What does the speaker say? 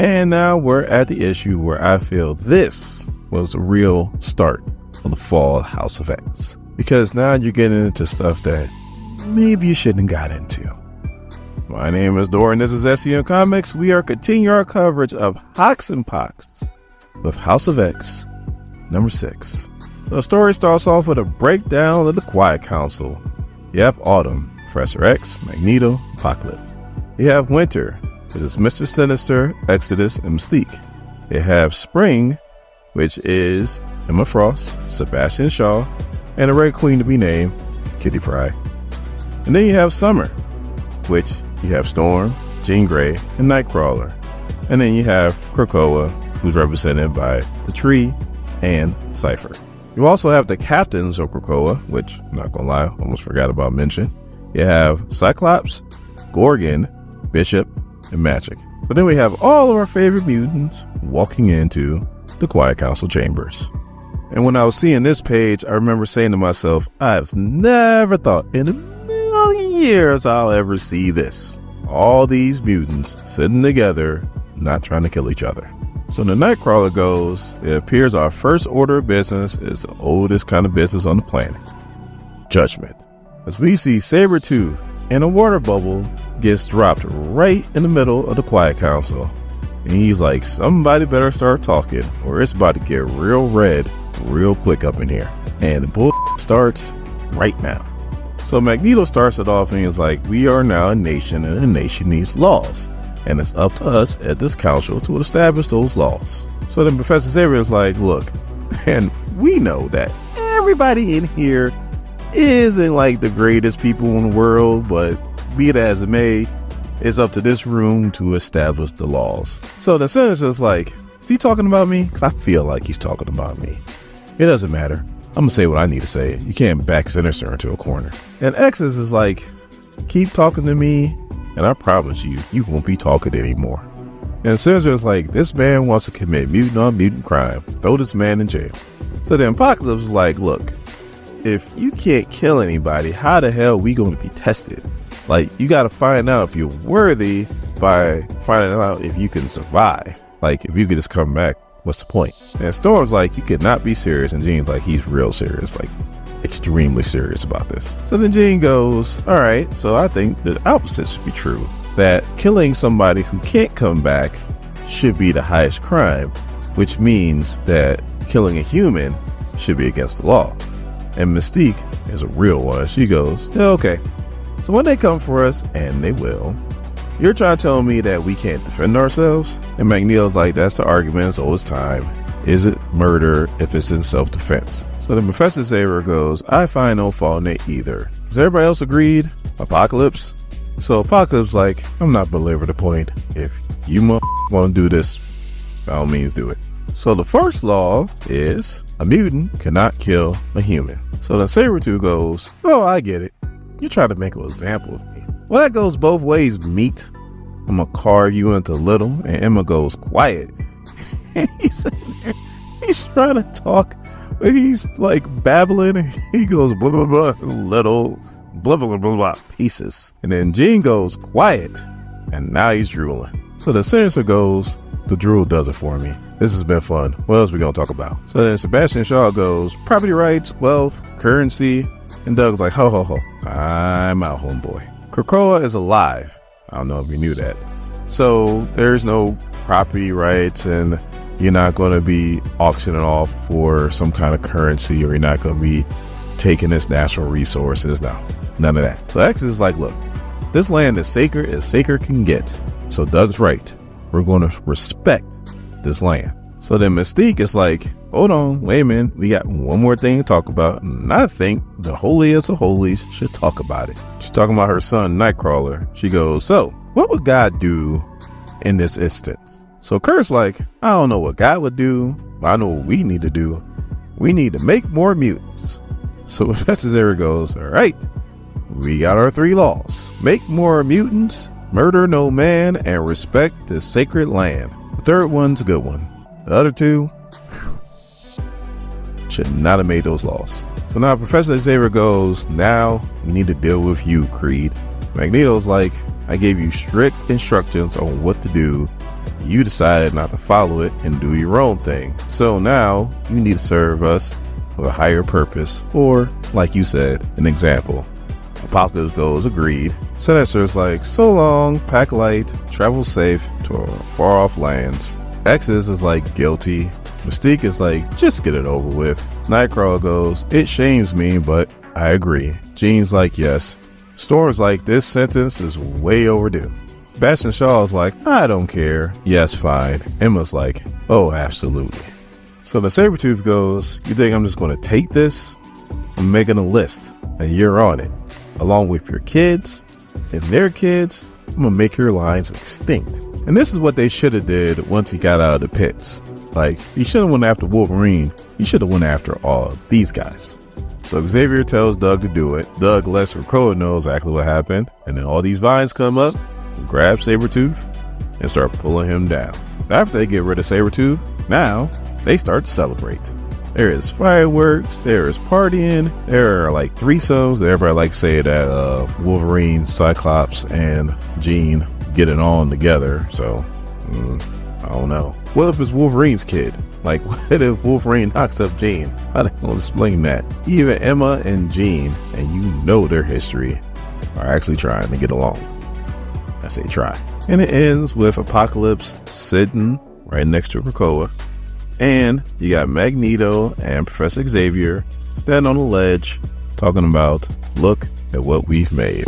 And now we're at the issue where I feel this was the real start of the fall of House of X. Because now you're getting into stuff that maybe you shouldn't have got into. My name is Dora and this is SCM Comics. We are continuing our coverage of Hox and Pox with House of X number 6. The story starts off with a breakdown of the Quiet Council. You have Autumn, Professor X, Magneto, Apocalypse. You have Winter, which is Mr. Sinister, Exodus, and Mystique. You have Spring, which is Emma Frost, Sebastian Shaw, and a Red Queen to be named, Kitty Pryde. And then you have Summer, which you have Storm, Jean Grey, and Nightcrawler. And then you have Krakoa, who's represented by the Tree and Cypher. You also have the captains of Krakoa, which, not gonna lie, almost forgot about mention. You have Cyclops, Gorgon, Bishop, and Magic. But then we have all of our favorite mutants walking into the Quiet Council chambers. And when I was seeing this page, I remember saying to myself, I've never thought in a million years I'll ever see this. All these mutants sitting together, not trying to kill each other. So the Nightcrawler goes, it appears our first order of business is the oldest kind of business on the planet. Judgment. As we see Sabretooth and a water bubble gets dropped right in the middle of the Quiet Council. And he's like, somebody better start talking or it's about to get real red real quick up in here. And the bull starts right now. So Magneto starts it off and he's like, we are now a nation and a nation needs laws. And it's up to us at this council to establish those laws. So then Professor Xavier is like, look, and we know that everybody in here isn't like the greatest people in the world, but be it as it may, it's up to this room to establish the laws. So the Sinister's like, is he talking about me? Because I feel like he's talking about me. It doesn't matter. I'm going to say what I need to say. You can't back Sinister into a corner. And Exodus is like, keep talking to me, and I promise you, you won't be talking anymore. And Sinister is like, this man wants to commit mutant on mutant crime. Throw this man in jail. So then Apocalypse is like, look, if you can't kill anybody, how the hell are we going to be tested? Like, you got to find out if you're worthy by finding out if you can survive. Like, if you could just come back, what's the point? And Storm's like, you could not be serious. And Jean's like, he's real serious, like extremely serious about this. So then Jean goes, all right, so I think the opposite should be true. That killing somebody who can't come back should be the highest crime, which means that killing a human should be against the law. And Mystique is a real one. She goes, yeah, okay. So when they come for us, and they will, you're trying to tell me that we can't defend ourselves? And Magneto's like, that's the argument as old as time. Is it murder if it's in self-defense? So then Professor Xavier goes, I find no fault in it either. Is everybody else agreed? Apocalypse? So Apocalypse like, I'm not belabor the point. If you want to do this, by all means do it. So the first law is a mutant cannot kill a human. So then Sabretooth goes, oh, I get it. You're trying to make an example of me. Well, that goes both ways, meat. I'm going to carve you into little. And Emma goes, quiet. And he's sitting there, he's trying to talk, but he's like babbling. And he goes, blah, blah, blah, little, blah, blah, blah, blah, blah, pieces. And then Jean goes, quiet. And now he's drooling. So the Sinister goes, the drool does it for me. This has been fun. What else are we going to talk about? So then Sebastian Shaw goes, property rights, wealth, currency. And Doug's like, ho, ho, ho. I'm out, homeboy. Krakoa is alive. I don't know if you knew that. So there's no property rights and you're not going to be auctioning off for some kind of currency or you're not going to be taking its natural resources. No, none of that. So X is like, look, this land is sacred as sacred can get. So Doug's right. We're going to respect this land. So then Mystique is like, hold on, wait a minute. We got one more thing to talk about. And I think the holiest of holies should talk about it. She's talking about her son, Nightcrawler. She goes, so what would God do in this instance? So Kurt's like, I don't know what God would do, but I know what we need to do. We need to make more mutants. So Professor Xavier goes, all right, we got our 3 laws. Make more mutants, murder no man, and respect the sacred land. The third one's a good one. The other 2 should not have made those laws. So now Professor Xavier goes, now we need to deal with you, Creed. Magneto's like, I gave you strict instructions on what to do. You decided not to follow it and do your own thing. So now you need to serve us with a higher purpose, or like you said, an example. Apocalypse goes, agreed. Sinister's like, so long, pack light, travel safe to far off lands. Exodus is like, guilty. Mystique is like, just get it over with. Nightcrawler goes, it shames me, but I agree. Jean's like, yes. Storm's like, this sentence is way overdue. Sebastian Shaw's like, I don't care. Yes, fine. Emma's like, oh, absolutely. So the Sabretooth goes, you think I'm just going to take this? I'm making a list, and you're on it. Along with your kids and their kids, I'm going to make your lines extinct. And this is what they should have did once he got out of the pits. Like, he shouldn't have went after Wolverine. He should have went after all of these guys. So Xavier tells Doug to do it. Doug lets Krakoa know exactly what happened. And then all these vines come up, grab Sabretooth, and start pulling him down. After they get rid of Sabretooth, now they start to celebrate. There is fireworks, there is partying, there are like threesomes. Everybody like say that Wolverine, Cyclops, and Jean get it on together. So, I don't know. What if it's Wolverine's kid? Like, what if Wolverine knocks up Jean? How they gonna explain that? Even Emma and Jean, and you know their history, are actually trying to get along. I say try. And it ends with Apocalypse sitting right next to Krakoa. And you got Magneto and Professor Xavier standing on the ledge talking about, look at what we've made.